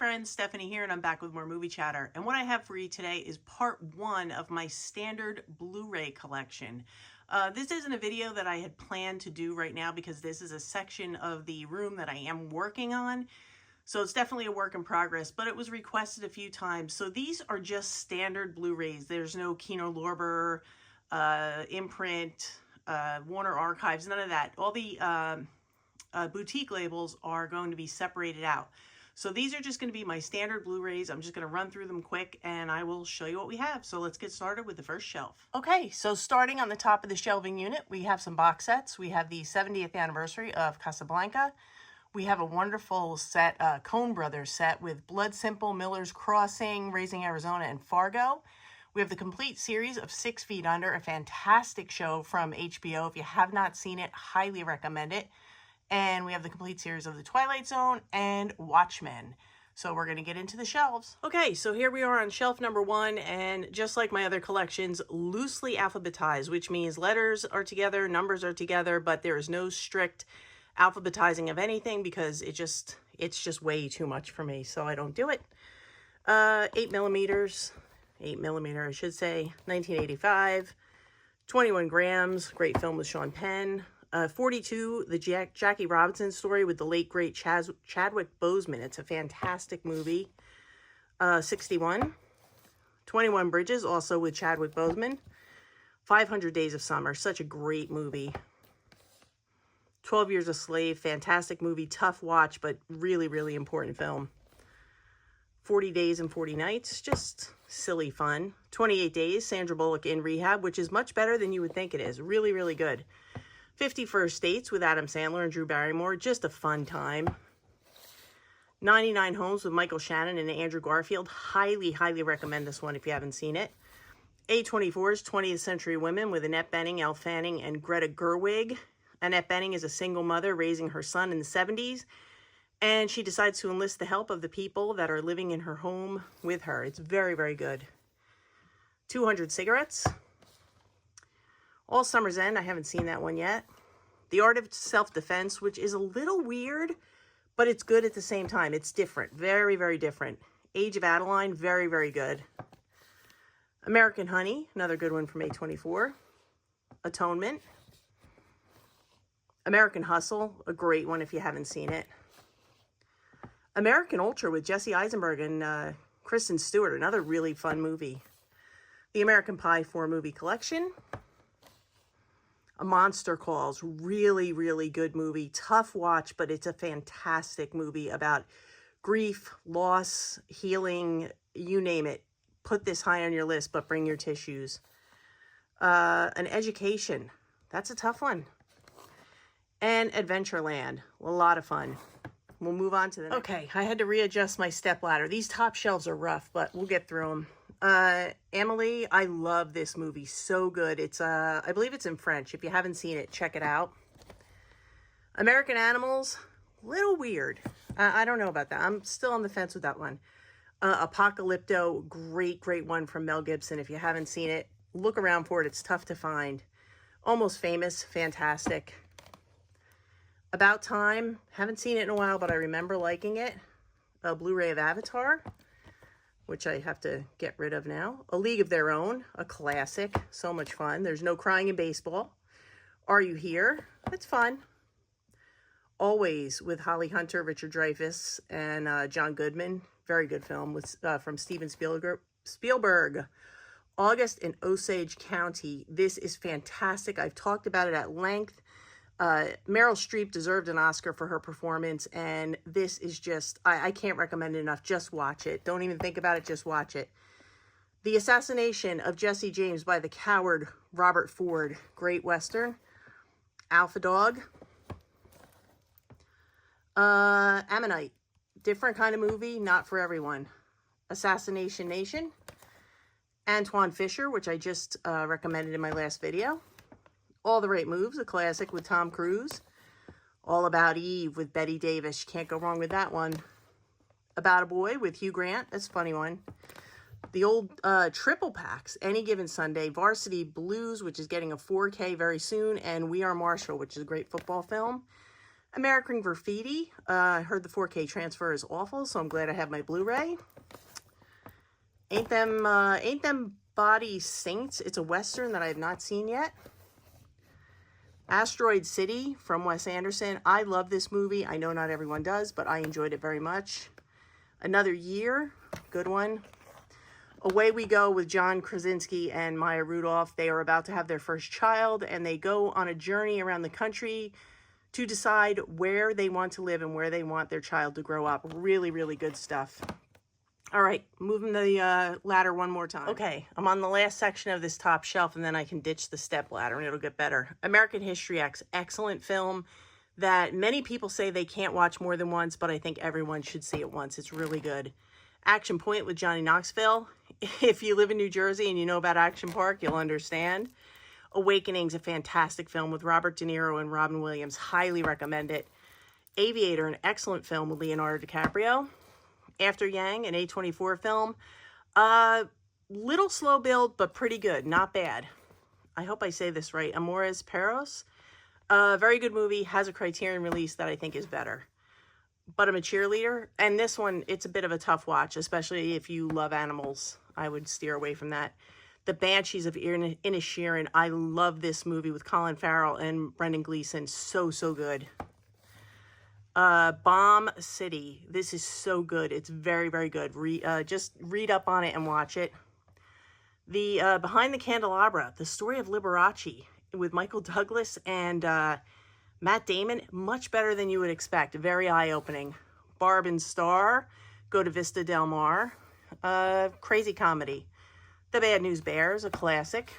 friends, Stephanie here, and I'm back with more movie chatter. And what I have for you today is part 1 of my standard Blu-ray collection. This isn't a video that I had planned to do right now because this is a section of the room that I am working on. So it's definitely a work in progress, but it was requested a few times. So these are just standard Blu-rays. There's no Kino Lorber, imprint, Warner Archives, none of that. All the boutique labels are going to be separated out. So these are just going to be my standard Blu-rays. I'm just going to run through them quick and I will show you what we have. So let's get started with the first shelf. Okay, so starting on the top of the shelving unit, we have some box sets. We have the 70th anniversary of Casablanca. We have a wonderful set, Coen Brothers set with Blood Simple, Miller's Crossing, Raising Arizona, and Fargo. We have the complete series of 6 Feet Under, a fantastic show from HBO. If you have not seen it, highly recommend it. And we have the complete series of The Twilight Zone and Watchmen. So we're going to get into the shelves. Okay, so here we are on shelf number 1, and just like my other collections, loosely alphabetized, which means letters are together, numbers are together, but there is no strict alphabetizing of anything because it's just way too much for me, so I don't do it. 8 millimeters, I should say, 1985, 21 grams, great film with Sean Penn. 42, the Jackie Robinson story with the late, great Chadwick Boseman. It's a fantastic movie. 61, 21 Bridges, also with Chadwick Boseman. 500 Days of Summer, such a great movie. 12 Years a Slave, fantastic movie, tough watch, but really, really important film. 40 Days and 40 Nights, just silly fun. 28 Days, Sandra Bullock in rehab, which is much better than you would think it is. Really, really good. 50 First Dates with Adam Sandler and Drew Barrymore, just a fun time. 99 Homes with Michael Shannon and Andrew Garfield, highly, highly recommend this one if you haven't seen it. A24's 20th Century Women with Annette Bening, Elle Fanning, and Greta Gerwig. Annette Bening is a single mother raising her son in the 70s, and she decides to enlist the help of the people that are living in her home with her. It's very, very good. 200 Cigarettes. All Summer's End, I haven't seen that one yet. The Art of Self-Defense, which is a little weird, but it's good at the same time. It's different, very, very different. Age of Adeline, very, very good. American Honey, another good one from A24. Atonement. American Hustle, a great one if you haven't seen it. American Ultra with Jesse Eisenberg and Kristen Stewart, another really fun movie. The American Pie 4 movie collection. A Monster Calls, really, really good movie. Tough watch, but it's a fantastic movie about grief, loss, healing, you name it. Put this high on your list, but bring your tissues. An Education, that's a tough one. And Adventureland, a lot of fun. We'll move on to the next. Okay, I had to readjust my stepladder. These top shelves are rough, but we'll get through them. Amélie, I love this movie. So good. It's, I believe it's in French. If you haven't seen it, check it out. American Animals, little weird. I don't know about that. I'm still on the fence with that one. Apocalypto, great, great one from Mel Gibson. If you haven't seen it, look around for it. It's tough to find. Almost Famous, fantastic. About Time, haven't seen it in a while, but I remember liking it. A Blu-ray of Avatar, which I have to get rid of now. A League of Their Own, a classic, so much fun. There's no crying in baseball. Are You Here? It's fun. Always with Holly Hunter, Richard Dreyfuss, and John Goodman. Very good film with from Steven Spielberg. August in Osage County. This is fantastic. I've talked about it at length. Meryl Streep deserved an Oscar for her performance, and this is just, I can't recommend it enough. Just watch it. Don't even think about it. Just watch it. The Assassination of Jesse James by the coward Robert Ford. Great Western. Alpha Dog. Ammonite. Different kind of movie, not for everyone. Assassination Nation. Antoine Fisher, which I just recommended in my last video. All the Right Moves, a classic with Tom Cruise. All About Eve with Bette Davis. Can't go wrong with that one. About a Boy with Hugh Grant. That's a funny one. The old triple packs, Any Given Sunday. Varsity Blues, which is getting a 4K very soon. And We Are Marshall, which is a great football film. American Graffiti. I heard the 4K transfer is awful, so I'm glad I have my Blu-ray. Ain't Them Body Saints. It's a Western that I have not seen yet. Asteroid City from Wes Anderson. I love this movie. I know not everyone does, but I enjoyed it very much. Another Year. Good one. Away We Go with John Krasinski and Maya Rudolph. They are about to have their first child, and they go on a journey around the country to decide where they want to live and where they want their child to grow up. Really, really good stuff. All right, moving the ladder one more time. Okay, I'm on the last section of this top shelf, and then I can ditch the step ladder, and it'll get better. American History X, excellent film that many people say they can't watch more than once, but I think everyone should see it once. It's really good. Action Point with Johnny Knoxville. If you live in New Jersey and you know about Action Park, you'll understand. Awakening's a fantastic film with Robert De Niro and Robin Williams. Highly recommend it. Aviator, an excellent film with Leonardo DiCaprio. After Yang, an A24 film. Little slow build, but pretty good. Not bad. I hope I say this right. Amores Perros. Very good movie. Has a Criterion release that I think is better. But I'm a cheerleader. And this one, it's a bit of a tough watch, especially if you love animals. I would steer away from that. The Banshees of Inisherin. I love this movie with Colin Farrell and Brendan Gleeson. So, so good. Bomb City. This is so good. It's very, very good. Just read up on it and watch it. The Behind the Candelabra, the story of Liberace with Michael Douglas and Matt Damon. Much better than you would expect. Very eye-opening. Barb and Star. Go to Vista Del Mar. Crazy comedy. The Bad News Bears, a classic.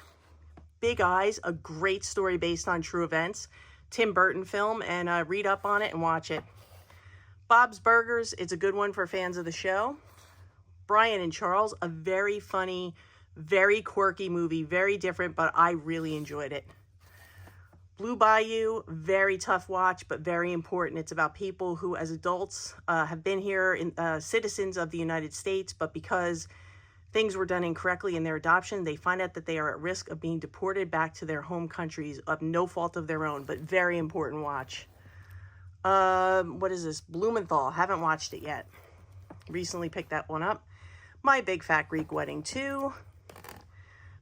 Big Eyes, a great story based on true events. Tim Burton film, and read up on it and watch it. Bob's Burgers, it's a good one for fans of the show. Brian and Charles, a very funny, very quirky movie, very different, but I really enjoyed it. Blue Bayou, very tough watch, but very important. It's about people who, as adults, have been here, citizens of the United States, but because things were done incorrectly in their adoption, they find out that they are at risk of being deported back to their home countries of no fault of their own, but very important watch. What is this? Blumenthal. Haven't watched it yet. Recently picked that one up. My Big Fat Greek Wedding 2.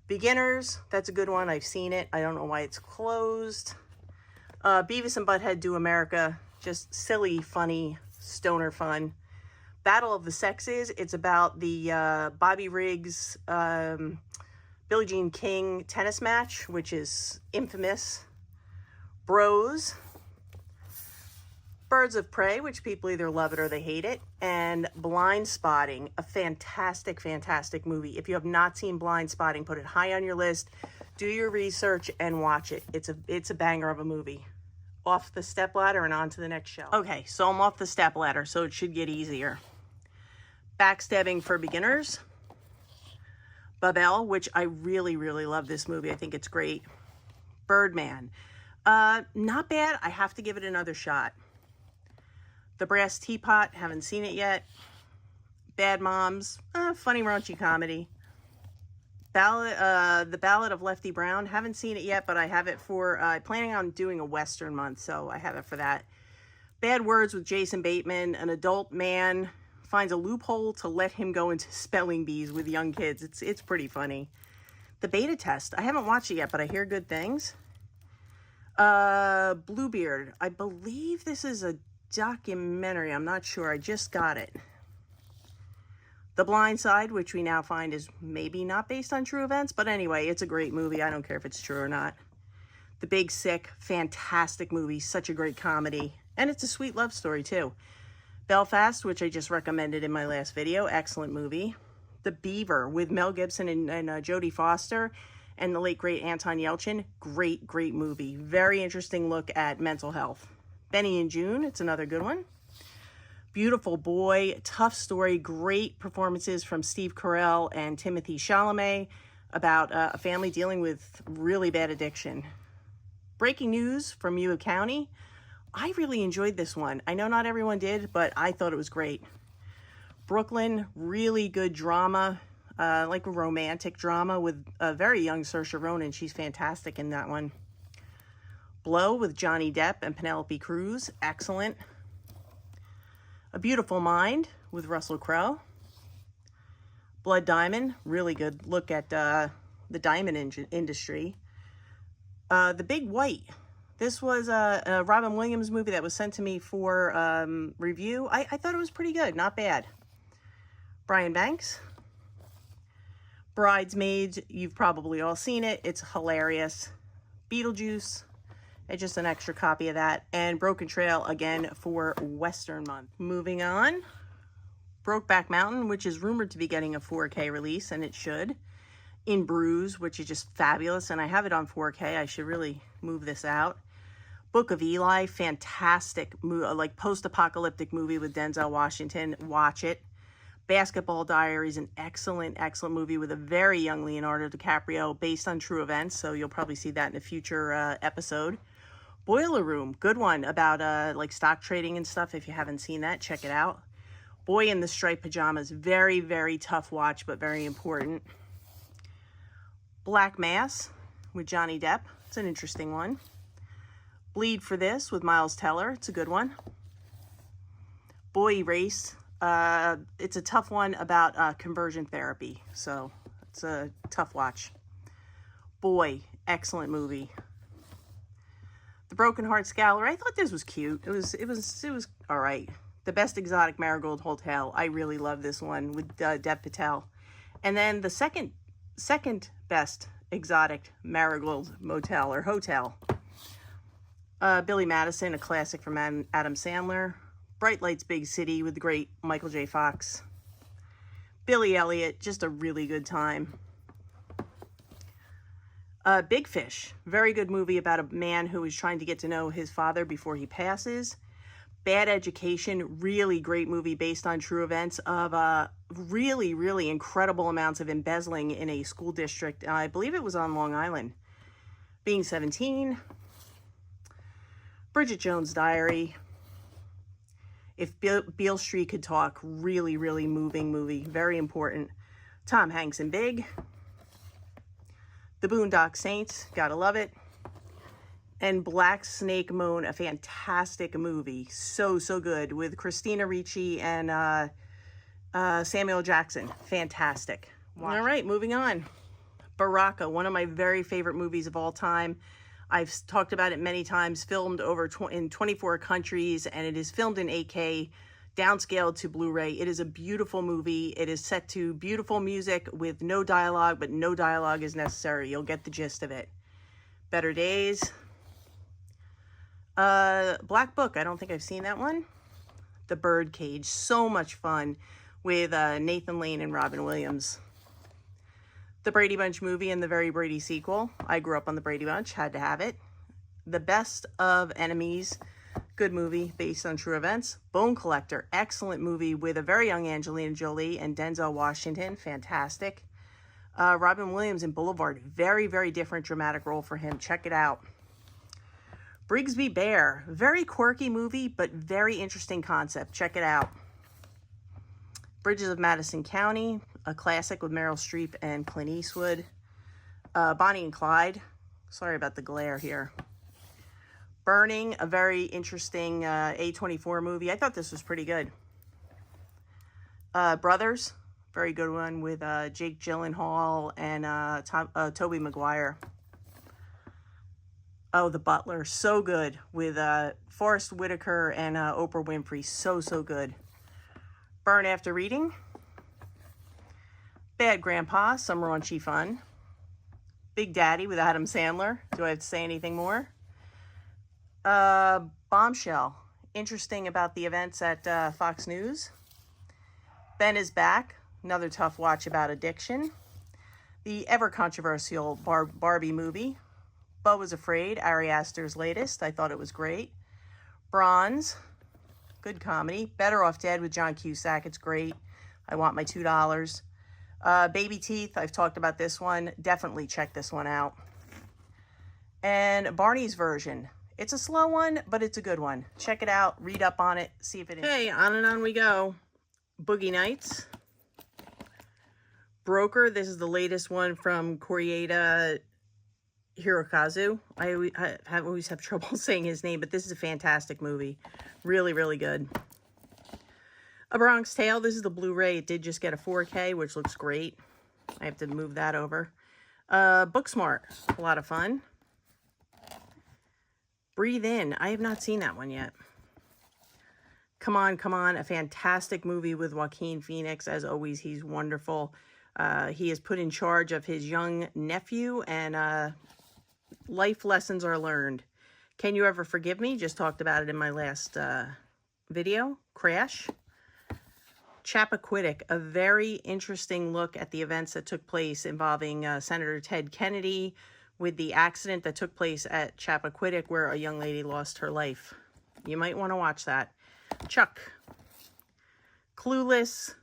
Beginners. That's a good one. I've seen it. I don't know why it's closed. Beavis and Butthead Do America. Just silly, funny, stoner fun. Battle of the Sexes. It's about the Bobby Riggs, Billie Jean King tennis match, which is infamous. Bros. Birds of Prey, which people either love it or they hate it. And Blind Spotting, a fantastic, fantastic movie. If you have not seen Blind Spotting, put it high on your list. Do your research and watch it. It's a banger of a movie. Off the stepladder and on to the next shelf. Okay, so I'm off the stepladder, so it should get easier. Backstabbing for Beginners. Babel, which I really, really love this movie. I think it's great. Birdman. Not bad. I have to give it another shot. The Brass Teapot. Haven't seen it yet. Bad Moms. Funny, raunchy comedy. The Ballad of Lefty Brown. Haven't seen it yet, but I have it for... planning on doing a Western month, so I have it for that. Bad Words with Jason Bateman. An adult man finds a loophole to let him go into spelling bees with young kids. It's pretty funny. The Beta Test. I haven't watched it yet, but I hear good things. Bluebeard. I believe this is a documentary. I'm not sure. I just got it. The Blind Side, which we now find is maybe not based on true events, but anyway, it's a great movie. I don't care if it's true or not. The Big Sick. Fantastic movie. Such a great comedy. And it's a sweet love story, too. Belfast, which I just recommended in my last video. Excellent movie. The Beaver with Mel Gibson and Jodie Foster and the late, great Anton Yelchin. Great, great movie. Very interesting look at mental health. Benny and June. It's another good one. Beautiful Boy. Tough story. Great performances from Steve Carell and Timothée Chalamet about a family dealing with really bad addiction. Breaking News from Yuba County. I really enjoyed this one. I know not everyone did, but I thought it was great. Brooklyn, really good drama, like a romantic drama with a very young Saoirse Ronan. She's fantastic in that one. Blow with Johnny Depp and Penelope Cruz, excellent. A Beautiful Mind with Russell Crowe. Blood Diamond, really good look at the diamond industry. The Big White. This was a Robin Williams movie that was sent to me for review. I thought it was pretty good, not bad. Brian Banks. Bridesmaids, you've probably all seen it. It's hilarious. Beetlejuice, and just an extra copy of that. And Broken Trail, again, for Western Month. Moving on. Brokeback Mountain, which is rumored to be getting a 4K release, and it should. In Bruise, which is just fabulous, and I have it on 4K. I should really move this out. Book of Eli, fantastic, like post-apocalyptic movie with Denzel Washington. Watch it. Basketball Diaries, an excellent, excellent movie with a very young Leonardo DiCaprio based on true events, so you'll probably see that in a future episode. Boiler Room, good one about like stock trading and stuff. If you haven't seen that, check it out. Boy in the Striped Pajamas, very, very tough watch, but very important. Black Mass with Johnny Depp, it's an interesting one. Bleed for This with Miles Teller, it's a good one. Boy Erased. It's a tough one about conversion therapy, so it's a tough watch. Boy, excellent movie. The Broken Hearts Gallery, I thought this was cute. It was all right. The Best Exotic Marigold Hotel, I really love this one with Dev Patel. And then the second best exotic Marigold Motel or Hotel. Billy Madison, a classic from Adam Sandler. Bright Lights, Big City with the great Michael J. Fox. Billy Elliot, just a really good time. Big Fish, very good movie about a man who is trying to get to know his father before he passes. Bad Education, really great movie based on true events of really, really incredible amounts of embezzling in a school district. I believe it was on Long Island. Being 17. Bridget Jones' Diary. If Beale Street Could Talk, really, really moving movie, very important. Tom Hanks in Big. The Boondock Saints, gotta love it. And Black Snake Moan, a fantastic movie, so good, with Christina Ricci and Samuel Jackson, fantastic. Watch. All right, moving on. Baraka, one of my very favorite movies of all time. I've talked about it many times, filmed in 24 countries, and it is filmed in 8K, downscaled to Blu-ray. It is a beautiful movie. It is set to beautiful music with no dialogue, but no dialogue is necessary. You'll get the gist of it. Better Days. Black Book, I don't think I've seen that one. The Birdcage, so much fun with Nathan Lane and Robin Williams. The Brady Bunch movie and the Very Brady sequel. I grew up on the Brady Bunch, had to have it. The Best of Enemies, good movie based on true events. Bone Collector, excellent movie with a very young Angelina Jolie and Denzel Washington, fantastic. Robin Williams in Boulevard, very, very different dramatic role for him. Check it out. Brigsby Bear, very quirky movie, but very interesting concept. Check it out. Bridges of Madison County, a classic with Meryl Streep and Clint Eastwood. Bonnie and Clyde. Sorry about the glare here. Burning, a very interesting A24 movie. I thought this was pretty good. Brothers, very good one with Jake Gyllenhaal and Tobey Maguire. Oh, The Butler, so good with Forrest Whitaker and Oprah Winfrey. So good. Burn After Reading. Bad Grandpa, some raunchy fun. Big Daddy with Adam Sandler. Do I have to say anything more? Bombshell. Interesting about the events at Fox News. Ben is Back. Another tough watch about addiction. The ever controversial Barbie movie. Beau Was Afraid, Ari Aster's latest. I thought it was great. Bronze. Good comedy. Better Off Dead with John Cusack. It's great. I want my $2. Baby Teeth. I've talked about this one. Definitely check this one out. And Barney's Version. It's a slow one, but it's a good one. Check it out. Read up on it. See if it is. Okay, on and on we go. Boogie Nights. Broker. This is the latest one from Koreeda Hirokazu. I always have trouble saying his name, but this is a fantastic movie. Really, really good. A Bronx Tale. This is the Blu-ray. It did just get a 4K, which looks great. I have to move that over. Booksmart. A lot of fun. Breathe In. I have not seen that one yet. Come On, Come On. A fantastic movie with Joaquin Phoenix. As always, he's wonderful. He is put in charge of his young nephew, and life lessons are learned. Can You Ever Forgive Me? Just talked about it in my last video. Crash. Chappaquiddick, a very interesting look at the events that took place involving Senator Ted Kennedy with the accident that took place at Chappaquiddick where a young lady lost her life. You might want to watch that. Chuck. Clueless,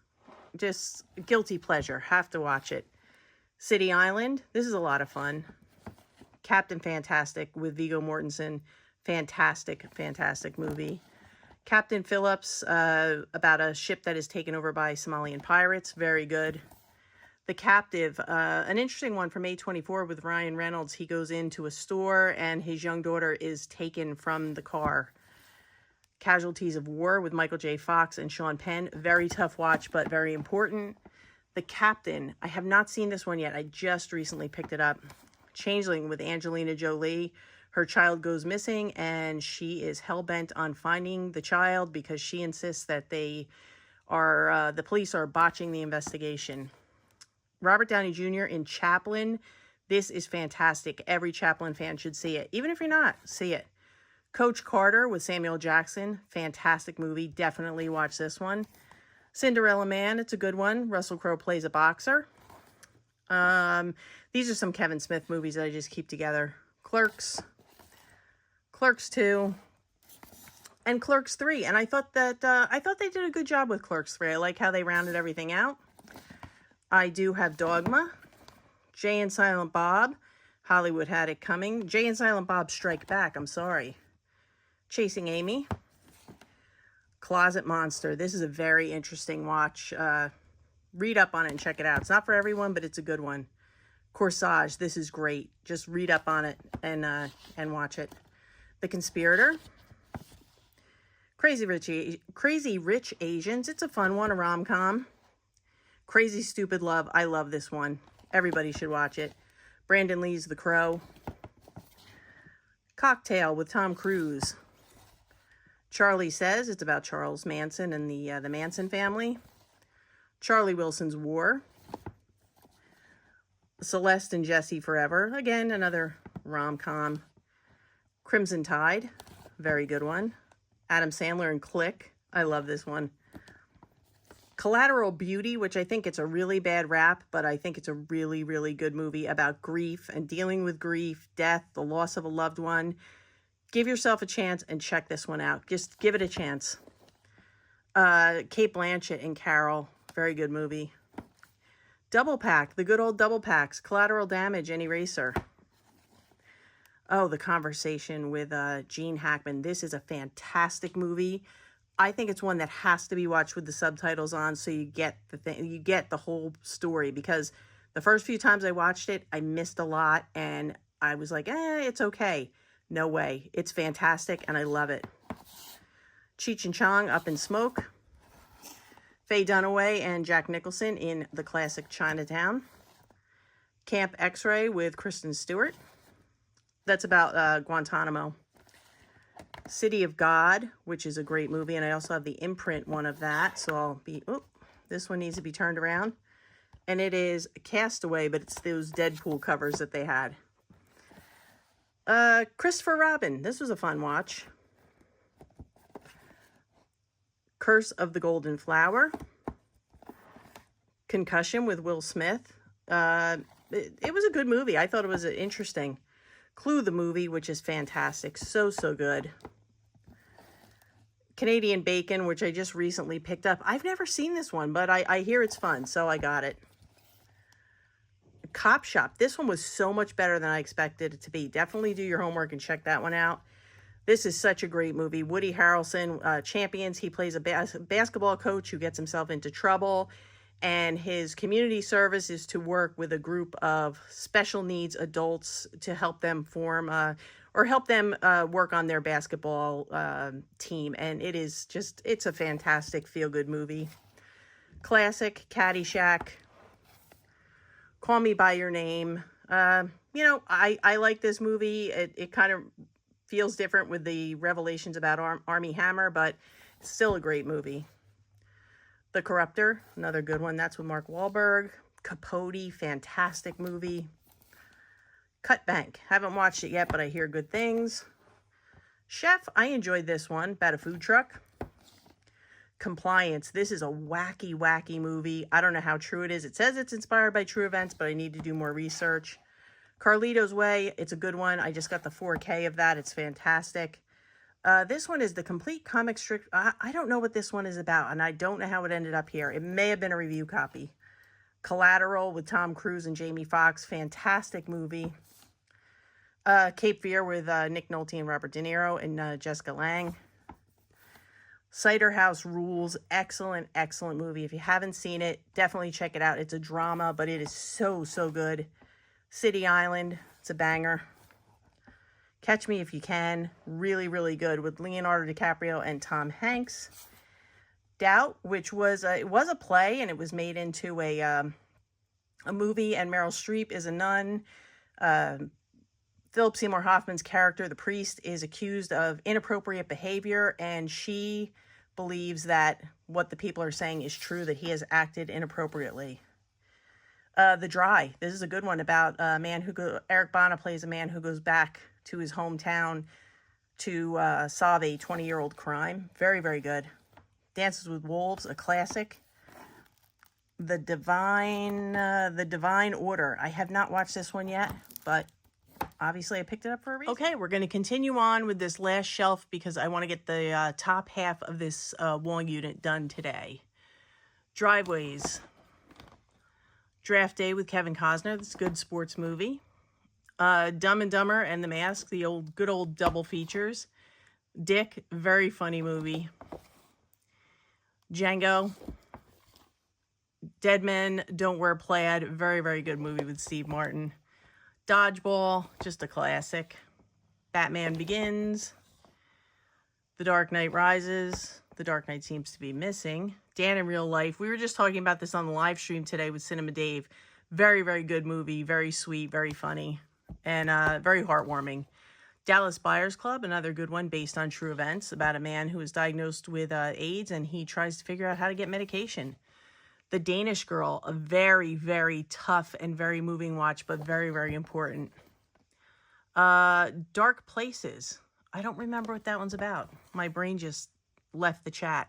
just guilty pleasure. Have to watch it. City Island, this is a lot of fun. Captain Fantastic with Viggo Mortensen, fantastic, fantastic movie. Captain Phillips, about a ship that is taken over by Somalian pirates. Very good. The Captive, an interesting one from A24 with Ryan Reynolds. He goes into a store and his young daughter is taken from the car. Casualties of War with Michael J. Fox and Sean Penn. Very tough watch, but very important. The Captain, I have not seen this one yet. I just recently picked it up. Changeling with Angelina Jolie. Her child goes missing, and she is hell-bent on finding the child because she insists that the police are botching the investigation. Robert Downey Jr. in Chaplin. This is fantastic. Every Chaplin fan should see it. Even if you're not, see it. Coach Carter with Samuel Jackson. Fantastic movie. Definitely watch this one. Cinderella Man. It's a good one. Russell Crowe plays a boxer. These are some Kevin Smith movies that I just keep together. Clerks. Clerks 2, and Clerks 3. And I thought they did a good job with Clerks 3. I like how they rounded everything out. I do have Dogma, Jay and Silent Bob. Hollywood had it coming. Jay and Silent Bob Strike Back. I'm sorry. Chasing Amy. Closet Monster. This is a very interesting watch. Read up on it and check it out. It's not for everyone, but it's a good one. Corsage. This is great. Just read up on it and watch it. The Conspirator. Crazy Rich Asians. It's a fun one, a rom-com. Crazy Stupid Love. I love this one. Everybody should watch it. Brandon Lee's The Crow. Cocktail with Tom Cruise. Charlie Says. It's about Charles Manson and the Manson family. Charlie Wilson's War. Celeste and Jesse Forever. Again, another rom-com. Crimson Tide, very good one. Adam Sandler and Click, I love this one. Collateral Beauty, which I think it's a really bad rap, but I think it's a really, really good movie about grief and dealing with grief, death, the loss of a loved one. Give yourself a chance and check this one out. Just give it a chance. Cate Blanchett and Carol, very good movie. Double Pack, the good old Double Packs. Collateral Damage and Eraser. Oh, The Conversation with Gene Hackman. This is a fantastic movie. I think it's one that has to be watched with the subtitles on so you get you get the whole story, because the first few times I watched it, I missed a lot and I was like, it's okay. No way. It's fantastic and I love it. Cheech and Chong, Up in Smoke. Faye Dunaway and Jack Nicholson in the classic Chinatown. Camp X-Ray with Kristen Stewart. That's about Guantanamo. City of God, which is a great movie, and I also have the imprint one of that, so I'll be, this one needs to be turned around. And it is Castaway, but it's those Deadpool covers that they had. Christopher Robin, this was a fun watch. Curse of the Golden Flower. Concussion with Will Smith. It was a good movie. I thought it was interesting. Clue the movie, which is fantastic. So good. Canadian Bacon, which I just recently picked up. I've never seen this one, but I hear it's fun, so I got it. Cop Shop. This one was so much better than I expected it to be. Definitely do your homework and check that one out. This is such a great movie. Woody Harrelson, Champions. He plays a basketball coach who gets himself into trouble. And his community service is to work with a group of special needs adults to help them form or help them work on their basketball team. And it's a fantastic feel-good movie. Classic, Caddyshack, Call Me By Your Name. You know, I like this movie. It kind of feels different with the revelations about Armie Hammer, but it's still a great movie. The Corruptor, another good one. That's with Mark Wahlberg. Capote, fantastic movie. Cut Bank, haven't watched it yet, but I hear good things. Chef, I enjoyed this one, about a food truck. Compliance, this is a wacky, wacky movie. I don't know how true it is. It says it's inspired by true events, but I need to do more research. Carlito's Way, it's a good one. I just got the 4K of that. It's fantastic. This one is the complete comic strip. I don't know what this one is about, and I don't know how it ended up here. It may have been a review copy. Collateral with Tom Cruise and Jamie Foxx. Fantastic movie. Cape Fear with Nick Nolte and Robert De Niro and Jessica Lange. Cider House Rules. Excellent, excellent movie. If you haven't seen it, definitely check it out. It's a drama, but it is so, so good. City Island. It's a banger. Catch Me If You Can, really, really good with Leonardo DiCaprio and Tom Hanks. Doubt, which was it was a play and it was made into a movie, and Meryl Streep is a nun. Philip Seymour Hoffman's character, the priest, is accused of inappropriate behavior, and she believes that what the people are saying is true, that he has acted inappropriately. The Dry, this is a good one about a man Eric Bana plays a man who goes back to his hometown to solve a 20-year-old crime. Very, very good. Dances with Wolves, a classic. The Divine Order. I have not watched this one yet, but obviously I picked it up for a reason. Okay, we're going to continue on with this last shelf because I want to get the top half of this wall unit done today. Driveways. Draft Day with Kevin Costner. That's a good sports movie. Dumb and Dumber and The Mask, the good old double features. Dick, very funny movie. Django. Dead Men Don't Wear Plaid, very, very good movie with Steve Martin. Dodgeball, just a classic. Batman Begins. The Dark Knight Rises. The Dark Knight seems to be missing. Dan in Real Life. We were just talking about this on the live stream today with Cinema Dave. Very, very good movie. Very sweet, very funny, and very heartwarming. Dallas Buyers Club, another good one based on true events about a man who is diagnosed with AIDS and he tries to figure out how to get medication. The Danish Girl, a very, very tough and very moving watch, but very, very important. Dark Places. I don't remember what that one's about. My brain just left the chat.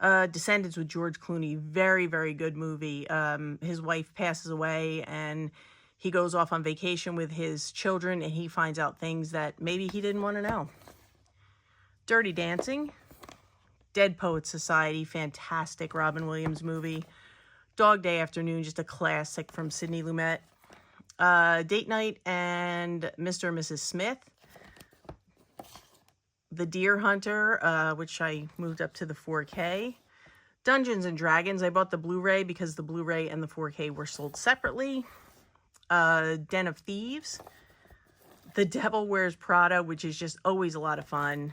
Descendants with George Clooney. Very, very good movie. His wife passes away and he goes off on vacation with his children and he finds out things that maybe he didn't want to know. Dirty Dancing. Dead Poets Society. Fantastic Robin Williams movie. Dog Day Afternoon, just a classic from Sidney Lumet. Date Night and Mr. and Mrs. Smith. The Deer Hunter, which I moved up to the 4K. Dungeons and Dragons. I bought the Blu-ray because the Blu-ray and the 4K were sold separately. Den of Thieves. The Devil Wears Prada, which is just always a lot of fun.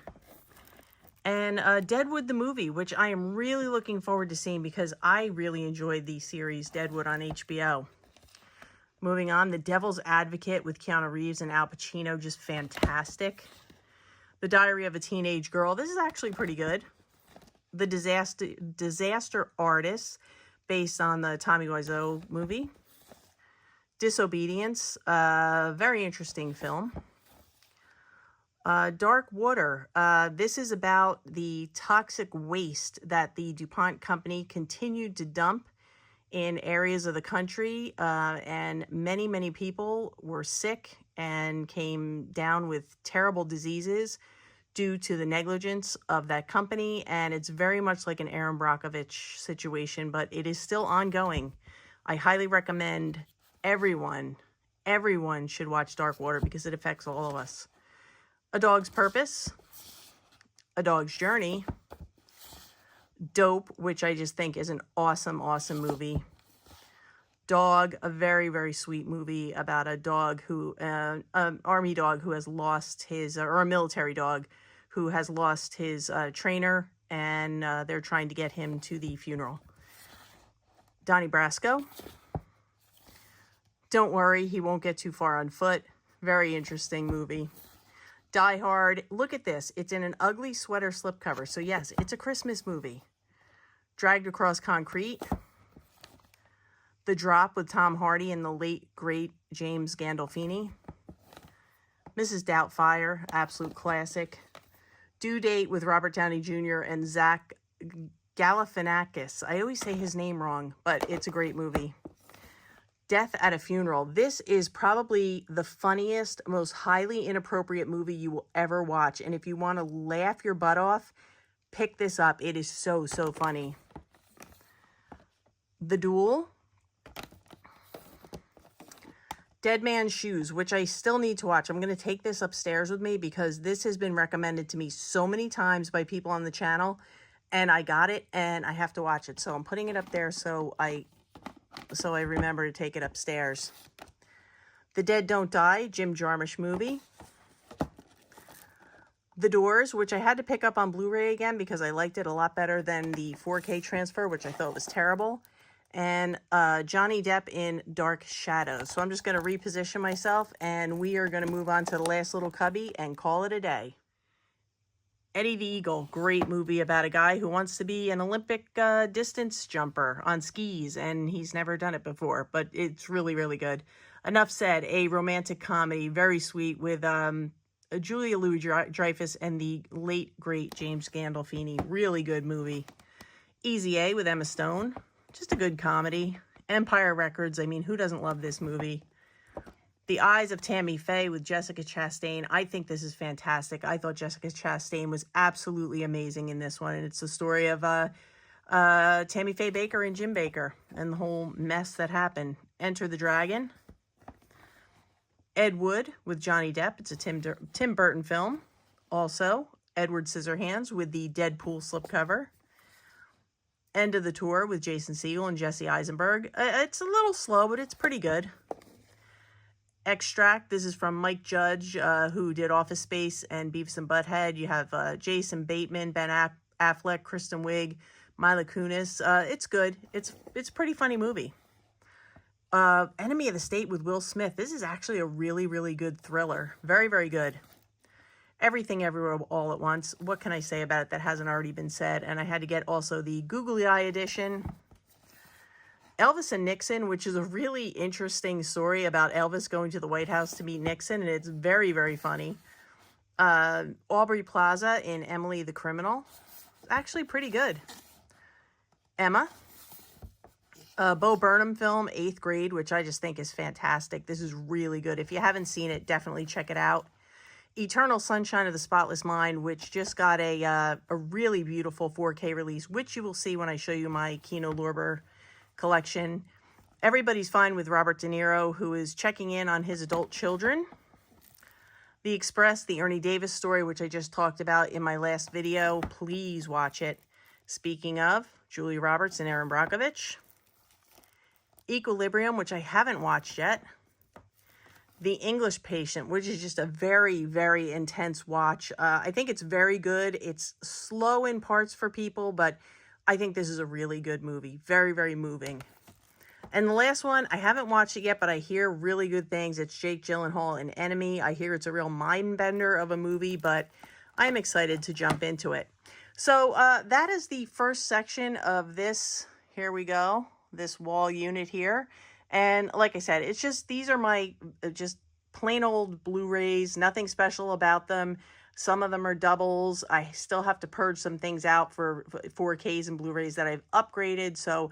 And Deadwood the movie, which I am really looking forward to seeing because I really enjoyed the series Deadwood on HBO. Moving on, The Devil's Advocate with Keanu Reeves and Al Pacino, just fantastic. The Diary of a Teenage Girl, this is actually pretty good. The Disaster Artist, based on the Tommy Wiseau movie. Disobedience, very interesting film. Dark Water. This is about the toxic waste that the DuPont company continued to dump in areas of the country, and many, many people were sick and came down with terrible diseases due to the negligence of that company, and it's very much like an Aaron Brockovich situation, but it is still ongoing. I highly recommend everyone should watch Dark Water because it affects all of us. A Dog's Purpose, A Dog's Journey, Dope, which I just think is an awesome, awesome movie. Dog, a very, very sweet movie about a dog who, an army dog who has lost his, or a military dog who has lost his trainer, and they're trying to get him to the funeral. Donnie Brasco. Don't worry, he won't get too far on foot. Very interesting movie. Die Hard. Look at this. It's in an ugly sweater slipcover. So yes, it's a Christmas movie. Dragged Across Concrete. The Drop with Tom Hardy and the late, great James Gandolfini. Mrs. Doubtfire. Absolute classic. Due Date with Robert Downey Jr. and Zach Galifianakis. I always say his name wrong, but it's a great movie. Death at a Funeral. This is probably the funniest, most highly inappropriate movie you will ever watch. And if you want to laugh your butt off, pick this up. It is so, so funny. The Duel. Dead Man's Shoes, which I still need to watch. I'm going to take this upstairs with me because this has been recommended to me so many times by people on the channel. And I got it and I have to watch it. So I'm putting it up there so I remember to take it upstairs. The Dead Don't Die, Jim Jarmusch movie. The Doors, which I had to pick up on Blu-ray again because I liked it a lot better than the 4K transfer, which I thought was terrible. And Johnny Depp in Dark Shadows. So I'm just going to reposition myself, and we are going to move on to the last little cubby and call it a day. Eddie the Eagle, great movie about a guy who wants to be an Olympic distance jumper on skis, and he's never done it before, but it's really, really good. Enough Said, a romantic comedy, very sweet, with Julia Louis-Dreyfus and the late, great James Gandolfini. Really good movie. Easy A with Emma Stone, just a good comedy. Empire Records, I mean, who doesn't love this movie? The Eyes of Tammy Faye with Jessica Chastain. I think this is fantastic. I thought Jessica Chastain was absolutely amazing in this one. And it's the story of Tammy Faye Baker and Jim Baker and the whole mess that happened. Enter the Dragon. Ed Wood with Johnny Depp. It's a Tim Burton film. Also, Edward Scissorhands with the Deadpool slipcover. End of the Tour with Jason Segel and Jesse Eisenberg. It's a little slow, but it's pretty good. Extract. This is from Mike Judge, who did Office Space and Beavis and Butthead. You have Jason Bateman, Ben Affleck, Kristen Wiig, Mila Kunis. It's good. It's a pretty funny movie. Enemy of the State with Will Smith. This is actually a really, really good thriller. Very, very good. Everything Everywhere All at Once. What can I say about it that hasn't already been said? And I had to get also the Googly Eye edition. Elvis and Nixon, which is a really interesting story about Elvis going to the White House to meet Nixon, and it's very, very funny. Aubrey Plaza in Emily the Criminal. Actually pretty good. Emma. Bo Burnham film, 8th Grade, which I just think is fantastic. This is really good. If you haven't seen it, definitely check it out. Eternal Sunshine of the Spotless Mind, which just got a really beautiful 4K release, which you will see when I show you my Kino Lorber collection. Everybody's Fine with Robert De Niro, who is checking in on his adult children. The Express, the Ernie Davis story, which I just talked about in my last video. Please watch it. Speaking of, Julia Roberts and Erin Brockovich. Equilibrium, which I haven't watched yet. The English Patient, which is just a very, very intense watch. I think it's very good. It's slow in parts for people, but I think this is a really good movie. Very, very moving. And the last one, I haven't watched it yet, but I hear really good things. It's Jake Gyllenhaal in Enemy. I hear it's a real mind bender of a movie, but I'm excited to jump into it. So that is the first section of this. Here we go. This wall unit here. And like I said, it's just, these are my just plain old Blu-rays, nothing special about them. Some of them are doubles. I still have to purge some things out for 4Ks and Blu-rays that I've upgraded. So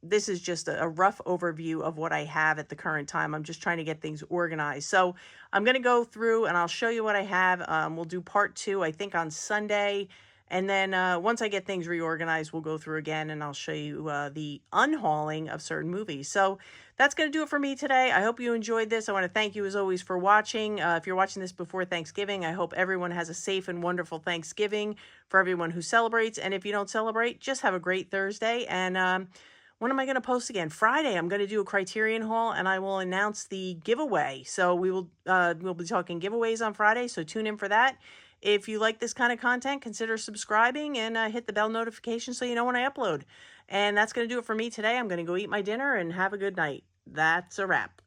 this is just a rough overview of what I have at the current time. I'm just trying to get things organized. So I'm going to go through and I'll show you what I have. We'll do part 2, I think, on Sunday. And then once I get things reorganized, we'll go through again and I'll show you the unhauling of certain movies. So that's going to do it for me today. I hope you enjoyed this. I want to thank you as always for watching. If you're watching this before Thanksgiving, I hope everyone has a safe and wonderful Thanksgiving for everyone who celebrates. And if you don't celebrate, just have a great Thursday. And when am I going to post again? Friday, I'm going to do a Criterion haul and I will announce the giveaway. So we'll be talking giveaways on Friday. So tune in for that. If you like this kind of content, consider subscribing and hit the bell notification so you know when I upload. And that's going to do it for me today. I'm going to go eat my dinner and have a good night. That's a wrap.